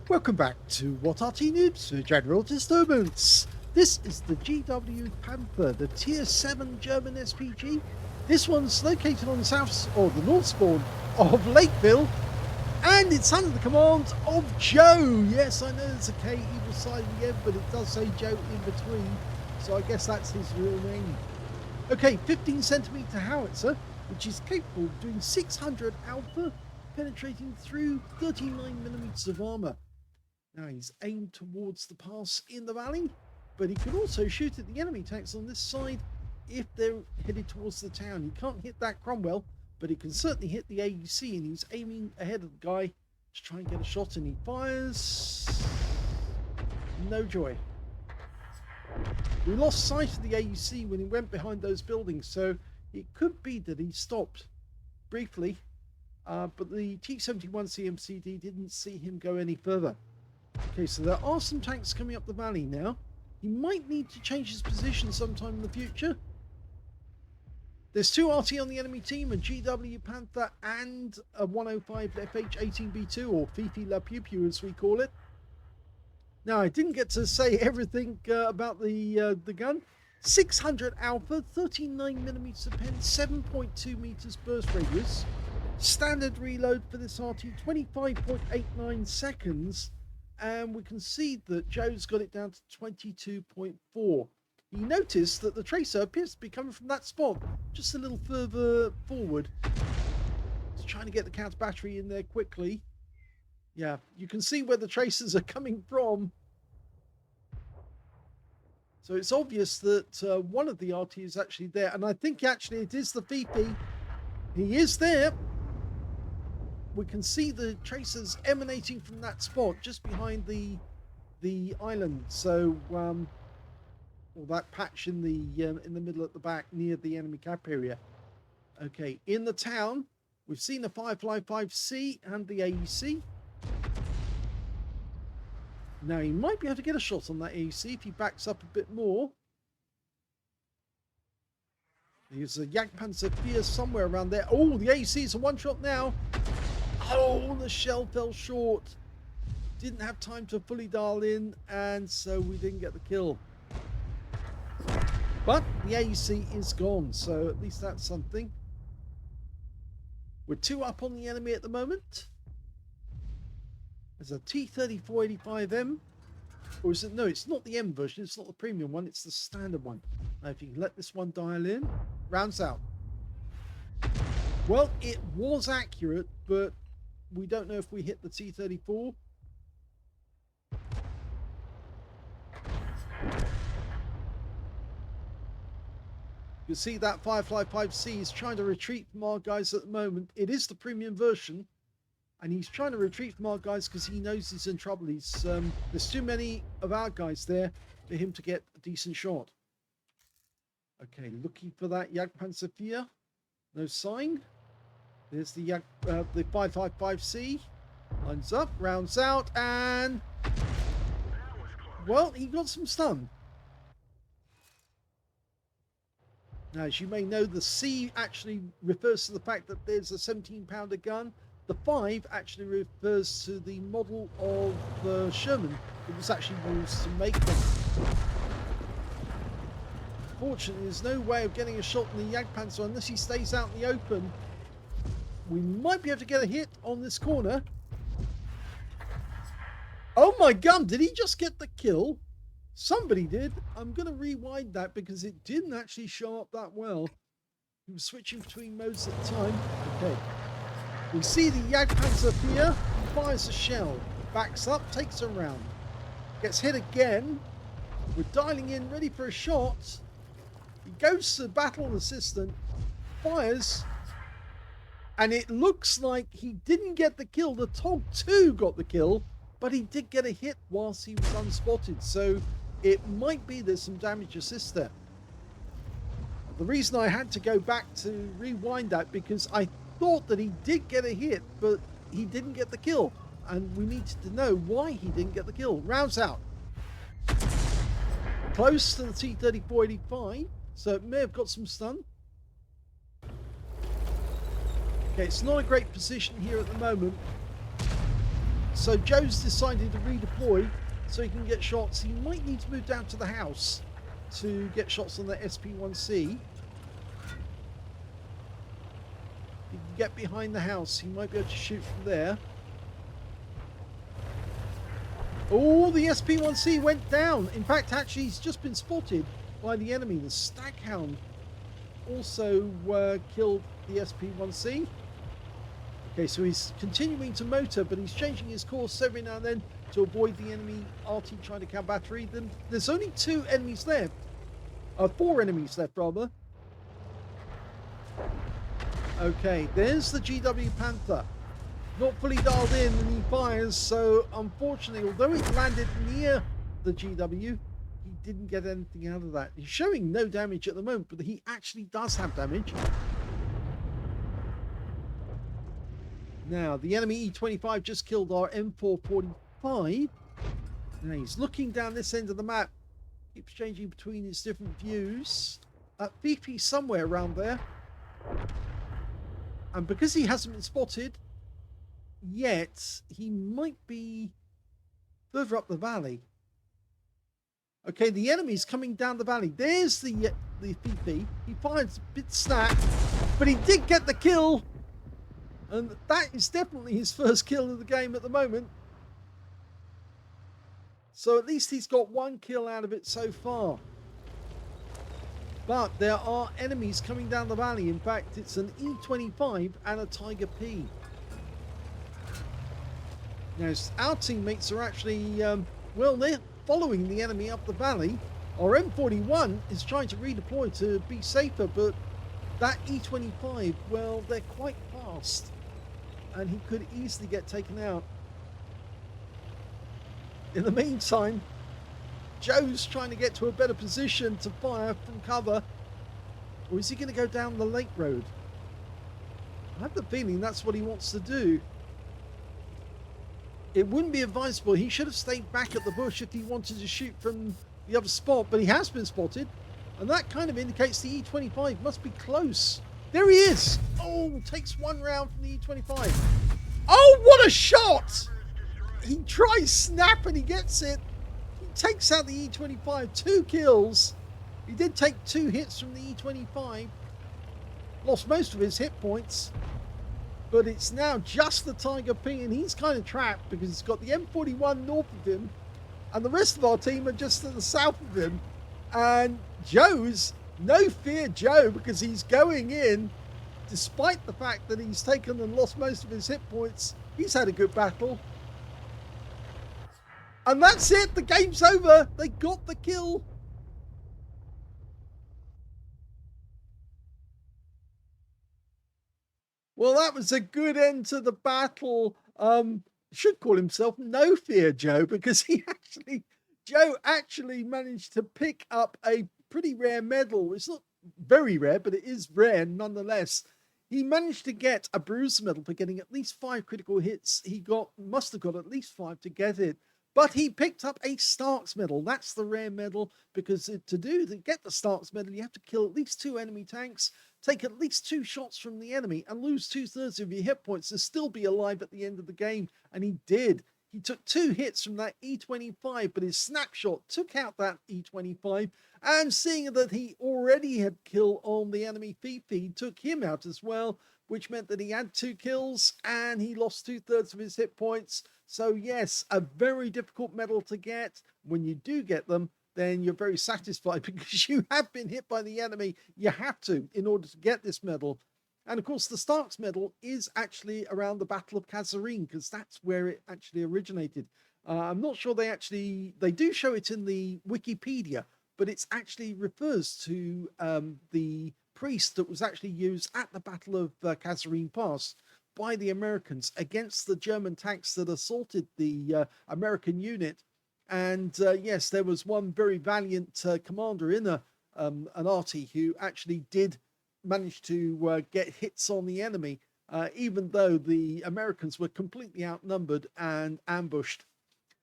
Welcome back to What Arty Noobs for General Disturbance. This is the GW Panther, the Tier 7 German SPG. This one's located on the south or the north spawn of Lakeville, and it's under the command of Joe. Yes, I know there's a K either side of the end, but it does say Joe in between, so I guess that's his real name. Okay, 15 centimeter howitzer, which is capable of doing 600 alpha, penetrating through 39mm of armor. Now he's aimed towards the pass in the valley, but he could also shoot at the enemy tanks on this side if they're headed towards the town. He can't hit that Cromwell, but he can certainly hit the AUC, and he's aiming ahead of the guy to try and get a shot, and he fires. No joy. We lost sight of the AUC when he went behind those buildings, so it could be that he stopped briefly, but the T-71 CMCD didn't see him go any further. Okay, so there are some tanks coming up the valley now. He might need to change his position sometime in the future. There's two Arty on the enemy team, a GW Panther and a 105 FH18B2, or Fifi La Pew Pew as we call it. Now, I didn't get to say everything about the gun. 600 alpha, 39mm pen, 7.2 meters burst radius. Standard reload for this Arty, 25.89 seconds. And we can see that Joe's got it down to 22.4. You notice that the tracer appears to be coming from that spot, just a little further forward. He's trying to get the counter battery in there quickly. Yeah, you can see where the tracers are coming from. So it's obvious that one of the Arty is actually there. And I think actually it is the Fifi. He is there. We can see the tracers emanating from that spot just behind the island. So, or that patch in the middle at the back near the enemy cap area. Okay, in the town, we've seen the Firefly 5C and the AEC. Now he might be able to get a shot on that AEC if he backs up a bit more. There's a Jagdpanzer somewhere around there. Oh, the AEC is a one shot now. Oh, the shell fell short. Didn't have time to fully dial in, and so we didn't get the kill. But the AEC is gone, so at least that's something. We're two up on the enemy at the moment. There's a T-3485M. Or is it? No, it's not the M version. It's not the premium one. It's the standard one. Now, if you can let this one dial in. Rounds out. Well, it was accurate, but we don't know if we hit the T-34. You see that Firefly 5C is trying to retreat from our guys at the moment. It is the premium version, and he's trying to retreat from our guys because he knows he's in trouble. There's too many of our guys there for him to get a decent shot. Okay, looking for that Jagdpanzer. No sign. There's the 555C. Lines up, rounds out, and well, he got some stun. Now, as you may know, the C actually refers to the fact that there's a 17-pounder gun. The 5 actually refers to the model of the Sherman that was actually used to make them. Fortunately, there's no way of getting a shot in the Jagdpanzer unless he stays out in the open. We might be able to get a hit on this corner. Oh my gun, did he just get the kill? Somebody did. I'm going to rewind that because it didn't actually show up that well. He was switching between modes at the time. Okay. We see the Jagdpanzer here. He fires a shell. Backs up, takes a round. Gets hit again. We're dialing in, ready for a shot. He goes to the battle assistant. Fires. And it looks like he didn't get the kill. The TOG 2 got the kill, but he did get a hit whilst he was unspotted. So it might be there's some damage assist there. The reason I had to go back to rewind that because I thought that he did get a hit, but he didn't get the kill. And we needed to know why he didn't get the kill. Rounds out. Close to the T-3485, so it may have got some stun. Okay, it's not a great position here at the moment. So Joe's decided to redeploy so he can get shots. He might need to move down to the house to get shots on the SP1C. He can get behind the house. He might be able to shoot from there. Oh, the SP1C went down. In fact, actually, he's just been spotted by the enemy. The Staghound also killed the SP1C. Okay, so he's continuing to motor, but he's changing his course every now and then to avoid the enemy Arty trying to count battery. Then there's only 2 enemies left. 4 enemies left, rather. Okay, there's the GW Panther. Not fully dialed in, and he fires, so unfortunately, although it landed near the GW, he didn't get anything out of that. He's showing no damage at the moment, but he actually does have damage. Now, the enemy E25 just killed our M445. Now, he's looking down this end of the map. Keeps changing between his different views. Fifi somewhere around there. And because he hasn't been spotted yet, he might be further up the valley. Okay, the enemy's coming down the valley. There's the Fifi. He fires a bit snap, but he did get the kill. And that is definitely his first kill of the game at the moment. So at least he's got 1 kill out of it so far. But there are enemies coming down the valley. In fact, it's an E25 and a Tiger P. Now, our teammates are actually, well, they're following the enemy up the valley. Our M41 is trying to redeploy to be safer, but that E25, well, they're quite fast. And he could easily get taken out. In the meantime, Joe's trying to get to a better position to fire from cover. Or is he going to go down the lake road? I have the feeling that's what he wants to do. It wouldn't be advisable. He should have stayed back at the bush if he wanted to shoot from the other spot, but he has been spotted. And that kind of indicates the E25 must be close. There he is. Oh, takes 1 round from the E25. Oh, what a shot! He tries snap and he gets it. He takes out the E25. 2 kills. He did take 2 hits from the E25. Lost most of his hit points. But it's now just the Tiger P, and he's kind of trapped because he's got the M41 north of him, and the rest of our team are just to the south of him. And Joe's no fear Joe, because he's going in, despite the fact that he's taken and lost most of his hit points. He's had a good battle. And that's it. The game's over. They got the kill. Well, that was a good end to the battle. Should call himself No Fear Joe, because Joe actually managed to pick up a pretty rare medal. It's not very rare, but it is rare nonetheless. He managed to get a bruiser medal for getting at least 5 critical hits. He must have got at least 5 to get it. But he picked up a Starks medal. That's the rare medal, because to get the Starks medal, you have to kill at least 2 enemy tanks, take at least 2 shots from the enemy, and lose 2/3 of your hit points to still be alive at the end of the game. And he did. He took 2 hits from that E25, but his snapshot took out that E25. And seeing that he already had kill on the enemy Fifi, took him out as well, which meant that he had 2 kills and he lost 2/3 of his hit points. So yes, a very difficult medal to get. When you do get them, then you're very satisfied because you have been hit by the enemy. You have to in order to get this medal. And of course, the Starks medal is actually around the Battle of Kasserine, because that's where it actually originated. I'm not sure they do show it in the Wikipedia, but it actually refers to the priest that was actually used at the Battle of Kasserine Pass by the Americans against the German tanks that assaulted the American unit. And yes, there was one very valiant commander in an Arty who actually did manage to get hits on the enemy, even though the Americans were completely outnumbered and ambushed.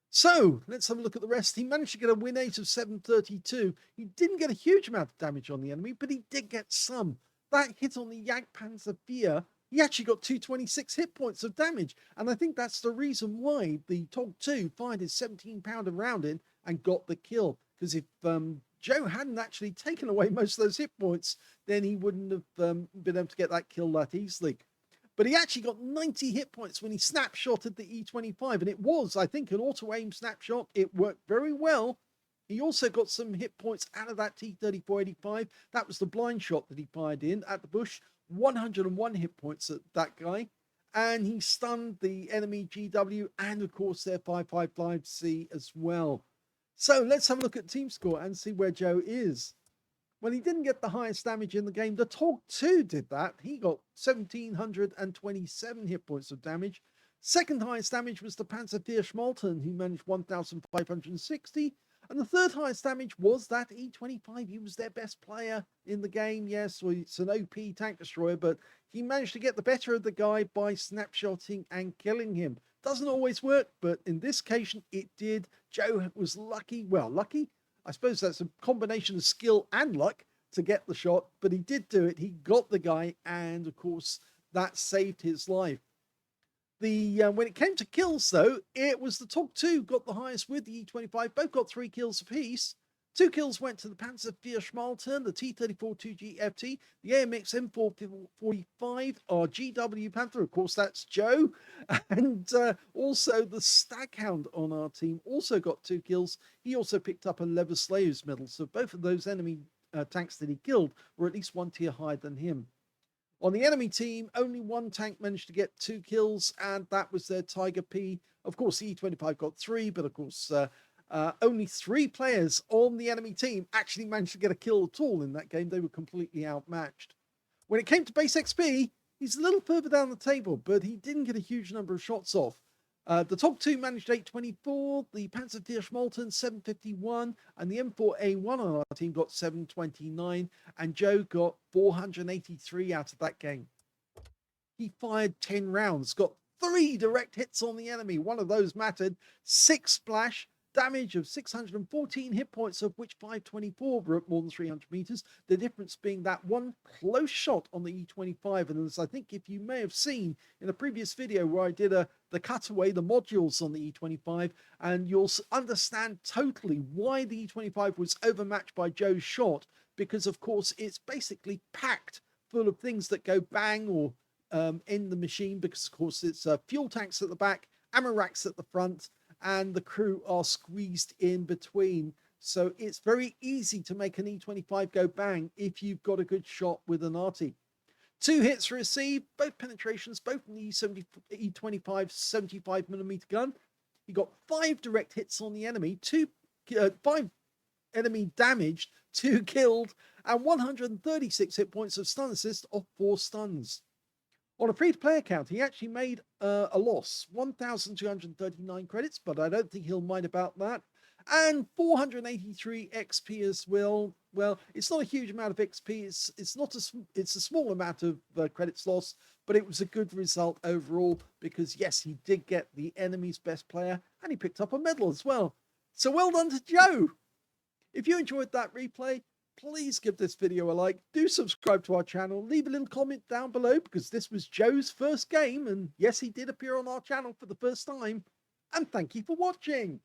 So let's have a look at the rest. He managed to get a win rate of 732. He didn't get a huge amount of damage on the enemy, but he did get some. That hit on the GW Panther he actually got 226 hit points of damage. And I think that's the reason why the TOG2 fired his 17-pounder round in and got the kill. Because if Joe hadn't actually taken away most of those hit points, then he wouldn't have been able to get that kill that easily. But he actually got 90 hit points when he snapshotted the E25. And it was, I think, an auto-aim snapshot. It worked very well. He also got some hit points out of that T-3485. That was the blind shot that he fired in at the bush. 101 hit points at that guy. And he stunned the enemy GW and, of course, their 555C as well. So let's have a look at team score and see where Joe is. Well, he didn't get the highest damage in the game. The TOG2 did that. He got 1,727 hit points of damage. Second highest damage was the Panther Schmalten, who managed 1,560. And the third highest damage was that E25. He was their best player in the game. Yes, well, it's an OP tank destroyer, but he managed to get the better of the guy by snapshotting and killing him. Doesn't always work, but in this occasion, it did. Joe was lucky. Well, lucky? I suppose that's a combination of skill and luck to get the shot, but he did do it. He got the guy, and of course, that saved his life. When it came to kills, though, it was the TOG2 got the highest with the E25. Both got 3 kills apiece. 2 kills went to the Panther Schmalten, the T-34-2G FT, the AMX M445, our GW Panther, of course, that's Joe, and also the Staghound on our team also got 2 kills. He also picked up a Lever Slayer's medal, so both of those enemy tanks that he killed were at least 1 tier higher than him. On the enemy team, only 1 tank managed to get 2 kills, and that was their Tiger P. Of course, the E25 got 3, but of course, only 3 players on the enemy team actually managed to get a kill at all in that game. They were completely outmatched. When it came to base XP, he's a little further down the table, but he didn't get a huge number of shots off. The TOG2 managed 824, the Panther Schmalten 751, and the M4A1 on our team got 729, and Joe got 483 out of that game. He fired 10 rounds, got 3 direct hits on the enemy. One of those mattered, 6 splash, damage of 614 hit points, of which 524 were at more than 300 meters. The difference being that 1 close shot on the E25. And as I think if you may have seen in a previous video where I did the cutaway, the modules on the E25, and you'll understand totally why the E25 was overmatched by Joe's shot, because of course it's basically packed full of things that go bang or in the machine, because of course it's fuel tanks at the back, ammo racks at the front, and the crew are squeezed in between. So it's very easy to make an E25 go bang if you've got a good shot with an Arty. 2 hits received, both penetrations, both in the E25 75mm gun. He got 5 direct hits on the enemy, 5 enemy damaged, 2 killed, and 136 hit points of stun assist off 4 stuns. On a free-to-play account, he actually made a loss, 1,239 credits, but I don't think he'll mind about that. And 483 XP as well. Well, it's not a huge amount of XP. It's a small amount of credits lost, but it was a good result overall because, yes, he did get the enemy's best player, and he picked up a medal as well. So well done to Joe. If you enjoyed that replay, please give this video a like, do subscribe to our channel, leave a little comment down below because this was Joe's first game and yes, he did appear on our channel for the first time, and thank you for watching.